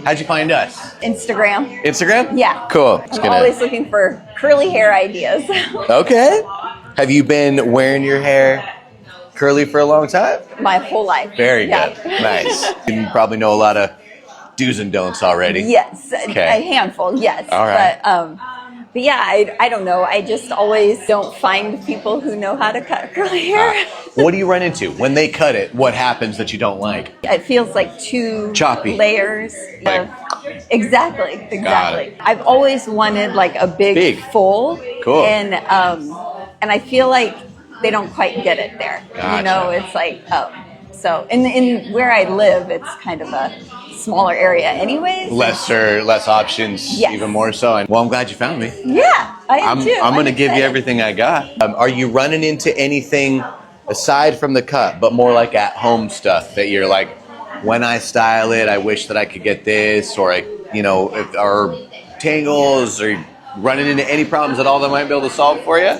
How'd you find us? Instagram. Instagram? Yeah. Cool. I'm always looking for curly hair ideas. Okay. Have you been wearing your hair curly for a long time? My whole life. Very good. Nice. You probably know a lot of do's and don'ts already. Yes. Okay. A handful, yes. All right. But yeah, I don't know. I just always don't find people who know how to cut curly hair. What do you run into? When they cut it, what happens that you don't like? It feels like too choppy layers. Like, Exactly. I've always wanted like a big full. Cool. And I feel like they don't quite get it there. Gotcha. You know, it's like so in where I live, it's kind of a smaller area anyways. Less options, yes. Even more so. And well, I'm glad you found me. Yeah, I am too. I'm going to give you everything I got. Are you running into anything aside from the cut, but more like at home stuff that you're like, when I style it, I wish that I could get this, or or tangles, or running into any problems at all that might be able to solve for you?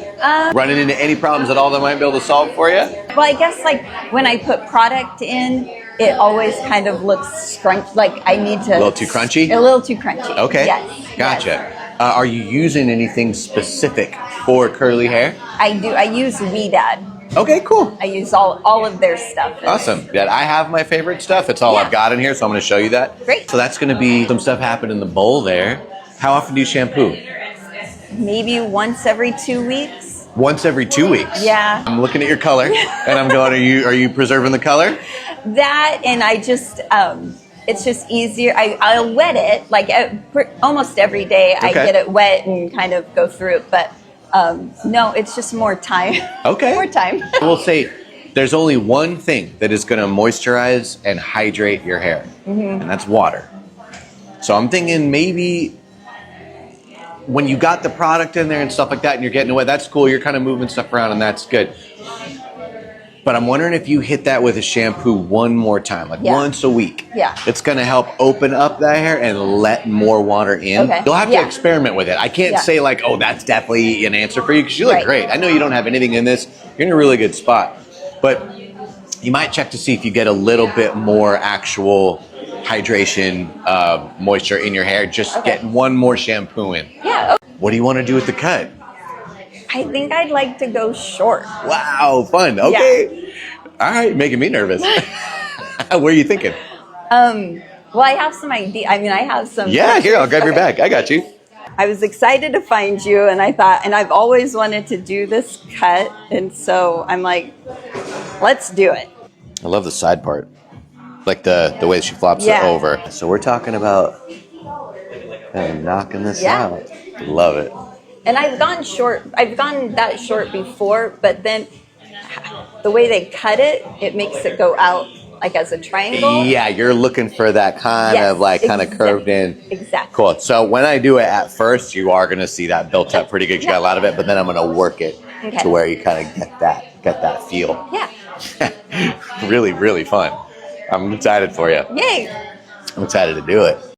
Running into any problems at all that might be able to solve for you? Well, I guess like when I put product in, it always kind of looks scrunchy. Like I need to. A little too crunchy? A little too crunchy. Okay. Yes. Gotcha. Yes. Are you using anything specific for curly hair? I do. I use Weedad. Okay, cool. I use all of their stuff. Awesome. Yeah, I have my favorite stuff. It's all I've got in here, so I'm going to show you that. Great. So that's going to be some stuff happened in the bowl there. How often do you shampoo? Maybe once every 2 weeks. Once every 2 weeks? Yeah. I'm looking at your color, and I'm going, are you preserving the color? That, and I just, it's just easier. I'll wet it, like almost every day. Okay. I get it wet and kind of go through it, but no, it's just more time. Okay. More time. I will say there's only one thing that is going to moisturize and hydrate your hair, and that's water. So I'm thinking maybe when you got the product in there and stuff like that and you're getting it wet, that's cool. You're kind of moving stuff around and that's good. But I'm wondering if you hit that with a shampoo one more time, like once a week. Yeah. It's going to help open up that hair and let more water in. Okay. You'll have to experiment with it. I can't say like, oh, that's definitely an answer for you, because you look great. I know you don't have anything in this. You're in a really good spot. But you might check to see if you get a little bit more actual hydration, moisture in your hair. Just get one more shampoo in. Yeah. Okay. What do you want to do with the cut? I think I'd like to go short. Wow, fun. Okay. Yeah. All right, making me nervous. What are you thinking? Well, I have some idea. I mean, I have some. Yeah, here, I'll grab your bag. I got you. I was excited to find you, and I thought, and I've always wanted to do this cut, and so I'm like, let's do it. I love the side part, like the way she flops it over. So we're talking about kind of knocking this out. Love it. And I've gone short. I've gone that short before, but then the way they cut it, it makes it go out like as a triangle. Yeah, you're looking for that kind of like kind of curved in. Exactly. Cool. So when I do it at first, you are going to see that built up pretty good. You got a lot of it, but then I'm going to work it to where you kind of get that feel. Yeah. Really, really fun. I'm excited for you. Yay. I'm excited to do it.